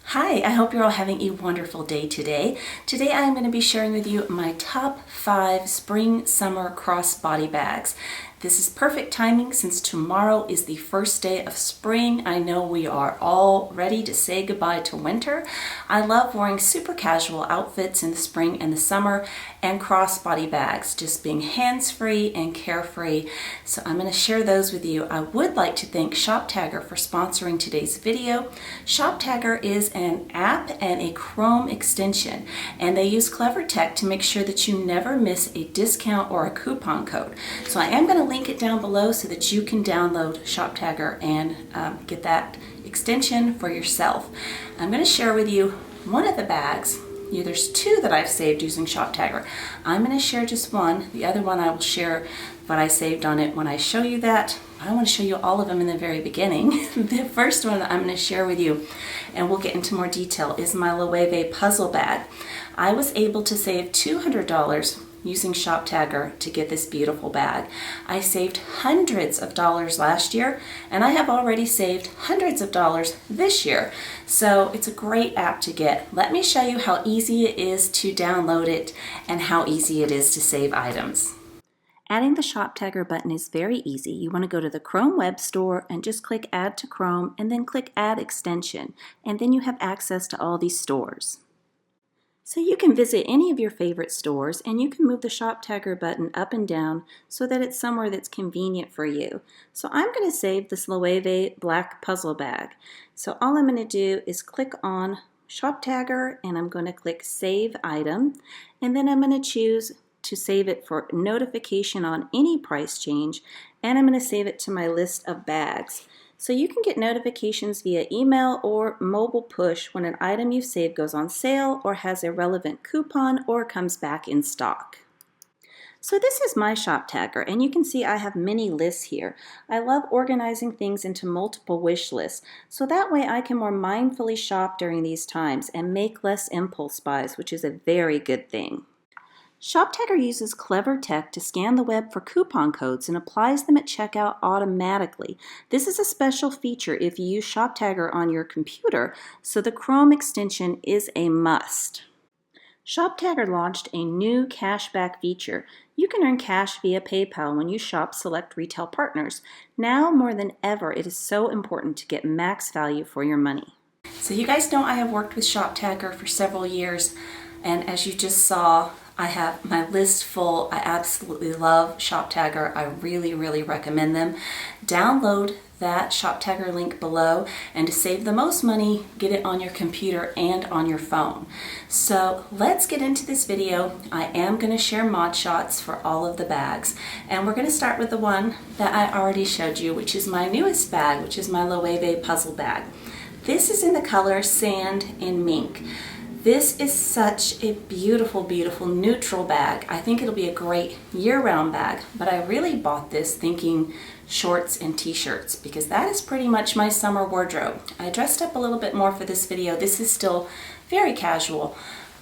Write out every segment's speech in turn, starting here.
Hi, I hope you're all having a wonderful day today. Today I am going to be sharing with you my top 5 spring-summer crossbody bags. This is perfect timing since tomorrow is the first day of spring. I know we are all ready to say goodbye to winter. I love wearing super casual outfits in the spring and the summer and crossbody bags, just being hands-free and carefree. So I'm going to share those with you. I would like to thank Shoptagger for sponsoring today's video. Shoptagger is an app and a Chrome extension, and they use clever tech to make sure that you never miss a discount or a coupon code. So I am going to link it down below so that you can download Shoptagger and get that extension for yourself. I'm going to share with you one of the bags. There's 2 that I've saved using Shoptagger. I'm going to share just one. The other one I will share what I saved on it when I show you that. I want to show you all of them in the very beginning. The first one I'm going to share with you, and we'll get into more detail, is my Loewe puzzle bag. I was able to save $200 using Shoptagger to get this beautiful bag. I saved hundreds of dollars last year, and I have already saved hundreds of dollars this year. So it's a great app to get. Let me show you how easy it is to download it and how easy it is to save items. Adding the Shoptagger button is very easy. You want to go to the Chrome Web Store and just click Add to Chrome and then click Add Extension, and then you have access to all these stores. So you can visit any of your favorite stores and you can move the Shoptagger button up and down so that it's somewhere that's convenient for you. So I'm going to save this Loewe black puzzle bag. So all I'm going to do is click on Shoptagger and I'm going to click Save Item, and then I'm going to choose to save it for notification on any price change, and I'm going to save it to my list of bags. So you can get notifications via email or mobile push when an item you've saved goes on sale or has a relevant coupon or comes back in stock. So this is my Shoptagger, and you can see I have many lists here. I love organizing things into multiple wish lists, so that way I can more mindfully shop during these times and make less impulse buys, which is a very good thing. Shoptagger uses clever tech to scan the web for coupon codes and applies them at checkout automatically. This is a special feature if you use Shoptagger on your computer, so the Chrome extension is a must. Shoptagger launched a new cashback feature. You can earn cash via PayPal when you shop select retail partners. Now more than ever, it is so important to get max value for your money. So you guys know I have worked with Shoptagger for several years, and as you just saw, I have my list full. I absolutely love Shoptagger. I really recommend them. Download that Shoptagger link below, and to save the most money, get it on your computer and on your phone. So let's get into this video. I am going to share mod shots for all of the bags, and we're going to start with the one that I already showed you, which is my newest bag, which is my Loewe puzzle bag. This is in the color Sand and Mink. This is such a beautiful neutral bag. I think it'll be a great year-round bag, but I really bought this thinking shorts and t-shirts because that is pretty much my summer wardrobe. I dressed up a little bit more for this video. This is still very casual,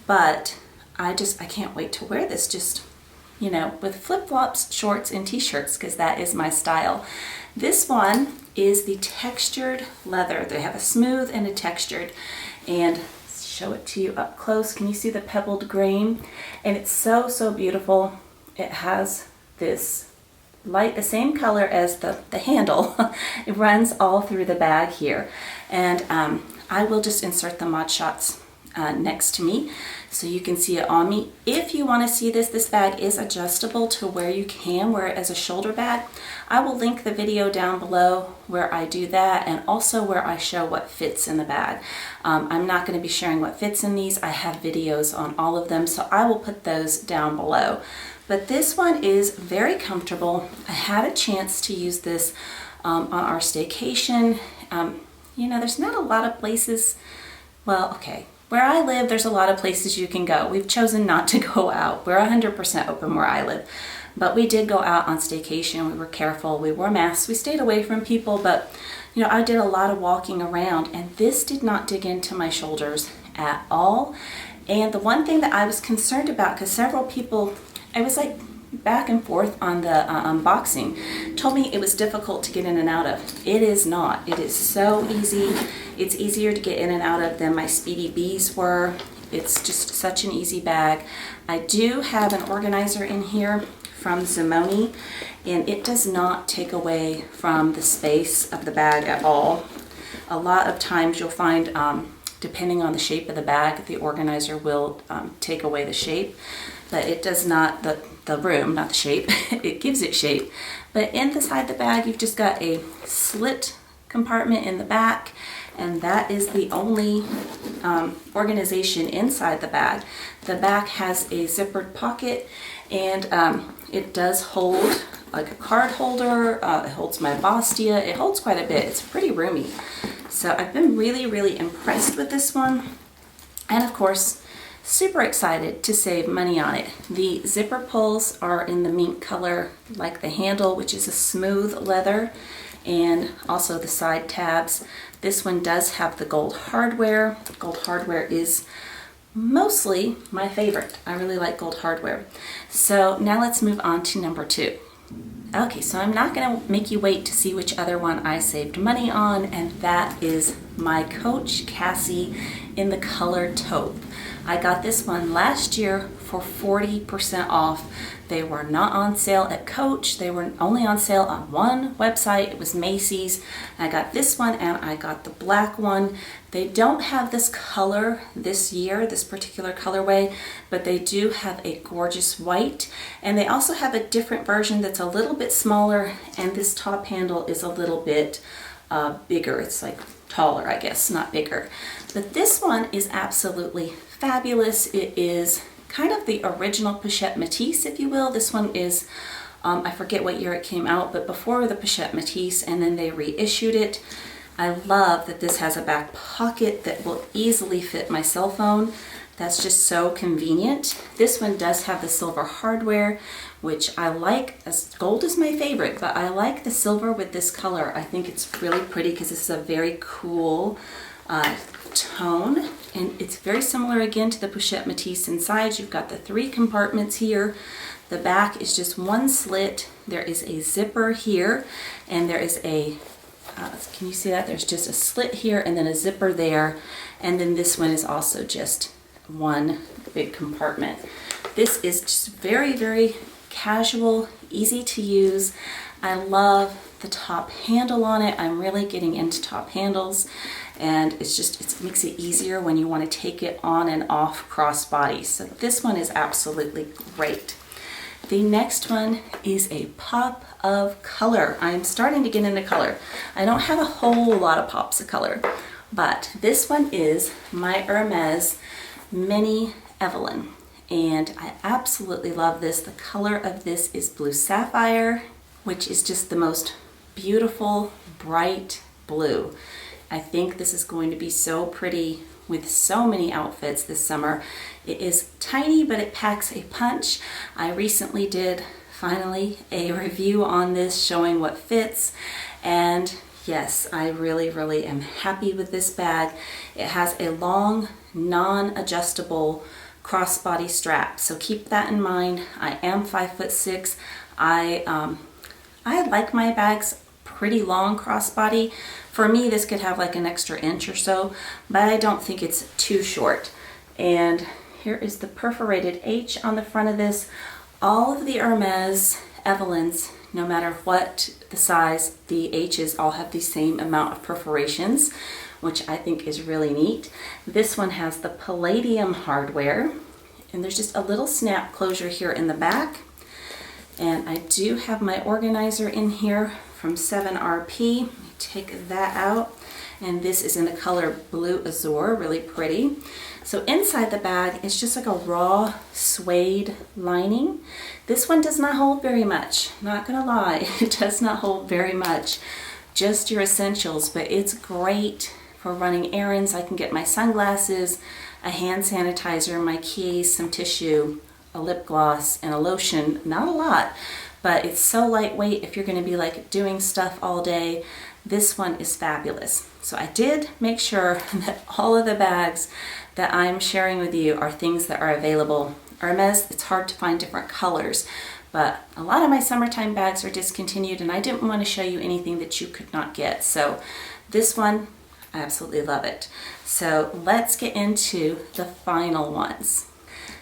but I can't wait to wear this just, with flip-flops, shorts, and t-shirts because that is my style. This one is the textured leather. They have a smooth and a textured, and show it to you up close. Can you see the pebbled grain? And it's so beautiful. It has this light, the same color as the handle. It runs all through the bag here. And I will just insert the mod shots next to me so you can see it on me. If you want to see this bag is adjustable to where you can wear it as a shoulder bag. I will link the video down below where I do that, and also where I show what fits in the bag. I'm not going to be sharing what fits in these. I have videos on all of them, so I will put those down below. But this one is very comfortable. I had a chance to use this on our staycation. There's not a lot of places, where I live, there's a lot of places you can go. We've chosen not to go out. We're 100% open where I live. But we did go out on staycation. We were careful. We wore masks. We stayed away from people. But, I did a lot of walking around. And this did not dig into my shoulders at all. And the one thing that I was concerned about, because several people, it was like back and forth on the unboxing, told me it was difficult to get in and out of. It is not. It is so easy. It's easier to get in and out of than my Speedy Bees were. It's just such an easy bag. I do have an organizer in here from Zimone, and it does not take away from the space of the bag at all. A lot of times you'll find, depending on the shape of the bag, the organizer will take away the shape, but it does not, the room, not the shape, it gives it shape. But inside the bag, you've just got a slit compartment in the back, and that is the only organization inside the bag. The back has a zippered pocket, and it does hold like a card holder. It holds my Bastia. It holds quite a bit. It's pretty roomy. So I've been really, really impressed with this one. And of course, super excited to save money on it. The zipper pulls are in the mink color, like the handle, which is a smooth leather, and also the side tabs. This one does have the gold hardware. Gold hardware is mostly my favorite. I really like gold hardware. So now let's move on to number 2. Okay, so I'm not gonna make you wait to see which other one I saved money on, and that is my Coach Cassie in the color taupe. I got this one last year for 40% off. They were not on sale at Coach. They were only on sale on one website. It was Macy's. I got this one and I got the black one. They don't have this color this year, this particular colorway, but they do have a gorgeous white. And they also have a different version that's a little bit smaller, and this top handle is a little bit bigger. It's like taller, I guess, not bigger. But this one is absolutely fabulous. It is kind of the original Pochette Matisse, if you will. This one is, I forget what year it came out, but before the Pochette Matisse, and then they reissued it. I love that this has a back pocket that will easily fit my cell phone. That's just so convenient. This one does have the silver hardware, which I like. As gold is my favorite, but I like the silver with this color. I think it's really pretty because this is a very cool tone, and it's very similar again to the Pochette Matisse inside. You've got the 3 compartments here. The back is just one slit. There is a zipper here, and there is a can you see that? There's just a slit here and then a zipper there, and then this one is also just one big compartment. This is just very, very casual, easy to use. I love the top handle on it. I'm really getting into top handles, and it makes it easier when you want to take it on and off crossbody. So this one is absolutely great. The next one is a pop of color. I'm starting to get into color. I don't have a whole lot of pops of color, but this one is my Hermes Mini Evelyn, and I absolutely love this. The color of this is blue sapphire, which is just the most beautiful, bright blue. I think this is going to be so pretty with so many outfits this summer. It is tiny, but it packs a punch. I recently did finally a review on this showing what fits, and yes, I really, really am happy with this bag. It has a long, non-adjustable crossbody strap, so keep that in mind. I am 5'6". I like my bags pretty long crossbody. For me, this could have like an extra inch or so, but I don't think it's too short. And here is the perforated H on the front of this. All of the Hermes Evelyns, no matter what the size, the H's all have the same amount of perforations, which I think is really neat. This one has the palladium hardware, and there's just a little snap closure here in the back. And I do have my organizer in here from 7RP. Take that out, and this is in the color Blue Azure, really pretty. So inside the bag, it's just like a raw suede lining. This one does not hold very much, not gonna lie, it does not hold very much, just your essentials, but it's great for running errands. I can get my sunglasses, a hand sanitizer, my keys, some tissue, a lip gloss, and a lotion. Not a lot, but it's so lightweight if you're gonna be like doing stuff all day. This one is fabulous. So I did make sure that all of the bags that I'm sharing with you are things that are available. Hermes, it's hard to find different colors, but a lot of my summertime bags are discontinued and I didn't want to show you anything that you could not get. So this one, I absolutely love it. So let's get into the final ones.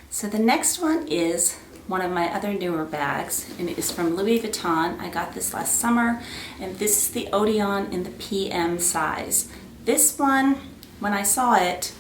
So the next one is one of my other newer bags, and it is from Louis Vuitton. I got this last summer, and this is the Odeon in the PM size. This one, when I saw it,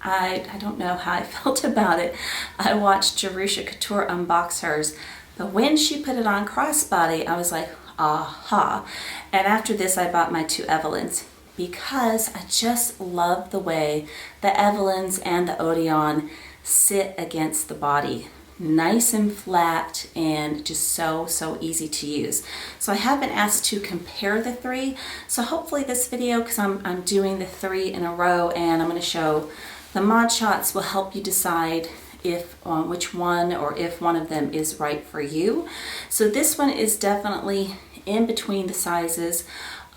I don't know how I felt about it. I watched Jerusha Couture unbox hers, but when she put it on Crossbody, I was like, aha. And after this, I bought my two Evelyns because I just love the way the Evelyns and the Odeon sit against the body. Nice and flat and just so easy to use. So I have been asked to compare the three. So hopefully this video, because I'm doing the three in a row and I'm going to show the mod shots, will help you decide if which one or if one of them is right for you. So this one is definitely in between the sizes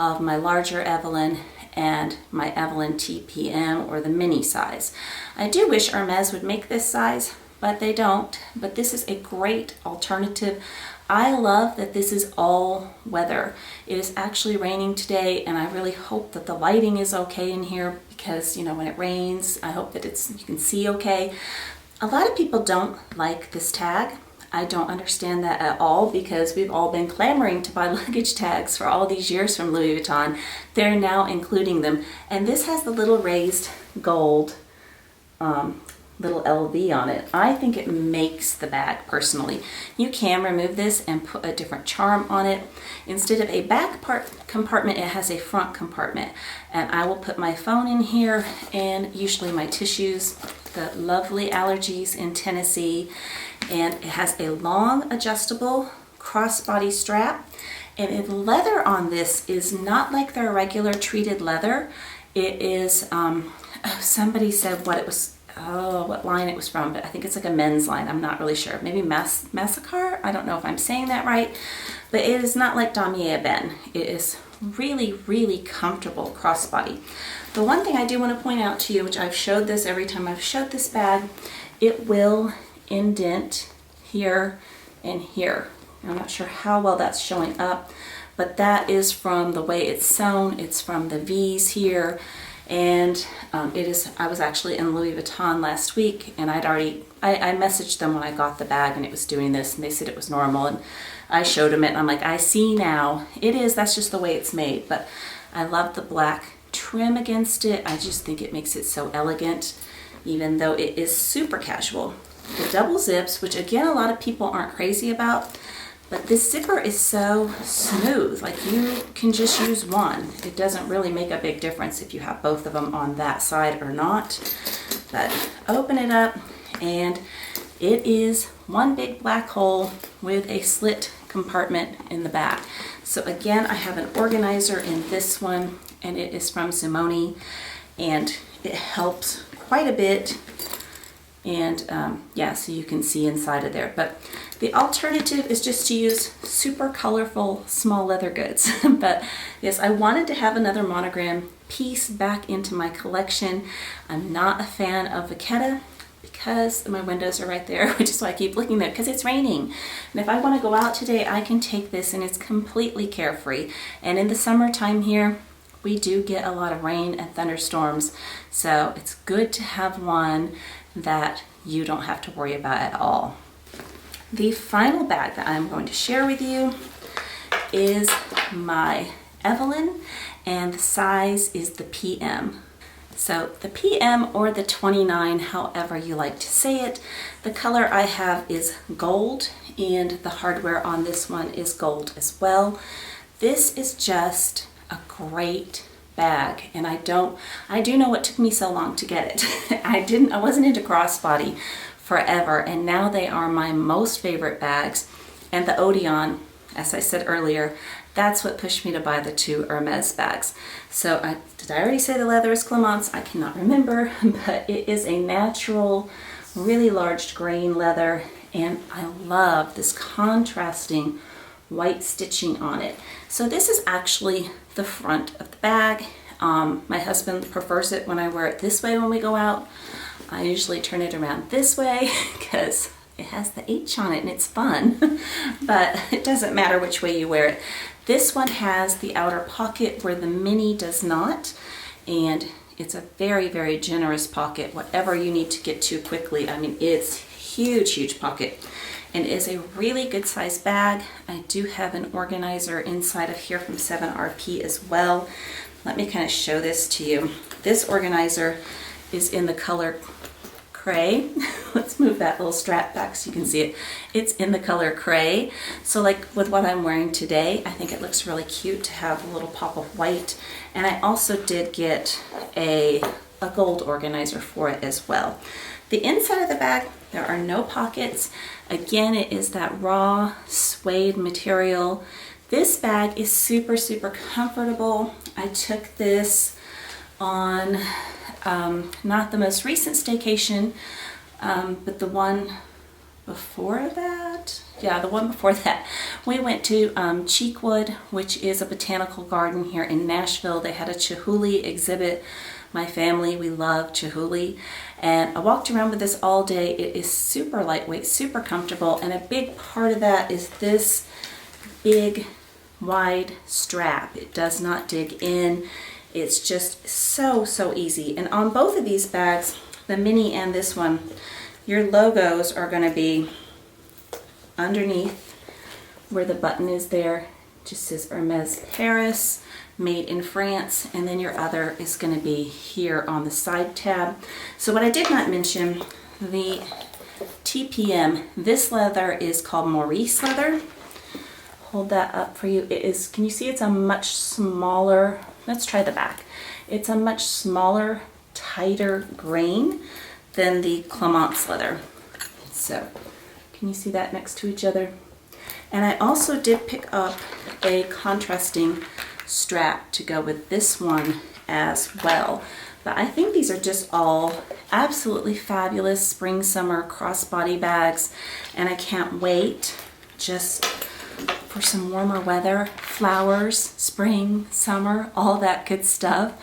of my larger Evelyn and my Evelyn TPM, or the mini size. I do wish Hermes would make this size, but they don't. But this is a great alternative. I love that this is all weather. It is actually raining today, and I really hope that the lighting is okay in here, because you know, when it rains, I hope that you can see okay. A lot of people don't like this tag. I don't understand that at all, because we've all been clamoring to buy luggage tags for all these years from Louis Vuitton. They're now including them. And this has the little raised gold little LV on it. I think it makes the bag personally. You can remove this and put a different charm on it. Instead of a back compartment, it has a front compartment. And I will put my phone in here and usually my tissues, the lovely Allergies in Tennessee. And it has a long adjustable crossbody strap. And the leather on this is not like their regular treated leather. It is, somebody said what it was, what line it was from, but I think it's like a men's line. I'm not really sure. Maybe Massacre? I don't know if I'm saying that right. But it is not like Damier Ebene. It is really comfortable crossbody. The one thing I do want to point out to you, which I've showed this every time I've showed this bag, it will indent here and here. I'm not sure how well that's showing up, but that is from the way it's sewn. It's from the V's here. And I was actually in Louis Vuitton last week, and I messaged them when I got the bag and it was doing this, and they said it was normal, and I showed them it, and I'm like, I see now. That's just the way it's made. But I love the black trim against it. I just think it makes it so elegant, even though it is super casual. The double zips, which again, a lot of people aren't crazy about, but this zipper is so smooth. Like, you can just use one. It doesn't really make a big difference if you have both of them on that side or not. But open it up, and it is one big black hole with a slit compartment in the back. So again, I have an organizer in this one, and it is from Simone, and it helps quite a bit. And yeah, so you can see inside of there. But the alternative is just to use super colorful small leather goods. But yes, I wanted to have another monogram piece back into my collection. I'm not a fan of Vachetta because my windows are right there, which is why I keep looking at it, because it's raining. And if I want to go out today, I can take this, and it's completely carefree. And in the summertime here, we do get a lot of rain and thunderstorms, so it's good to have one that you don't have to worry about at all. The final bag that I'm going to share with you is my Evelyn, and the size is the PM. So the PM, or the 29, however you like to say it. The color I have is gold, and the hardware on this one is gold as well. This is just a great bag, and I do know what took me so long to get it. I wasn't into crossbody forever, and now they are my most favorite bags. And the Odeon, as I said earlier, that's what pushed me to buy the two Hermes bags. So did I already say the leather is Clemence? I cannot remember, but it is a natural, really large grain leather, and I love this contrasting white stitching on it. So this is actually the front of the bag. My husband prefers it when I wear it this way when we go out. I usually turn it around this way because it has the H on it and it's fun, but it doesn't matter which way you wear it. This one has the outer pocket where the mini does not, and it's a very, very generous pocket, whatever you need to get to quickly. I mean, it's huge, huge pocket, and it is a really good size bag. I do have an organizer inside of here from 7RP as well. Let me kind of show this to you. This organizer is in the color Craie. Let's move that little strap back so you can see it. It's in the color Craie. So like with what I'm wearing today, I think it looks really cute to have a little pop of white. And I also did get a gold organizer for it as well. The inside of the bag, there are no pockets. Again, it is that raw suede material. This bag is super, super comfortable. I took this on not the most recent staycation, but the one before that. Yeah, the one before that. We went to Cheekwood, which is a botanical garden here in Nashville. They had a Chihuly exhibit. My family, we love Chihuly. And I walked around with this all day. It is super lightweight, super comfortable. And a big part of that is this big, wide strap. It does not dig in. It's just so, so easy. And on both of these bags, the mini and this one, your logos are going to be underneath where the button is there. It just says Hermes Paris, made in France, and then your other is going to be here on the side tab. So what I did not mention, the TPM, this leather is called Maurice leather. Hold that up for you. It is, can you see it's a much smaller, let's try the back. It's a much smaller, tighter grain than the Clemence leather. So, can you see that next to each other? And I also did pick up a contrasting strap to go with this one as well. But I think these are just all absolutely fabulous spring, summer crossbody bags, and I can't wait just for some warmer weather, flowers, spring, summer, all that good stuff.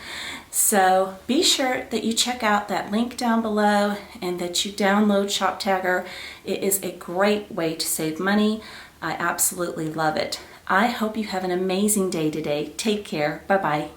So be sure that you check out that link down below and that you download Shoptagger. It is a great way to save money. I absolutely love it. I hope you have an amazing day today. Take care. Bye-bye.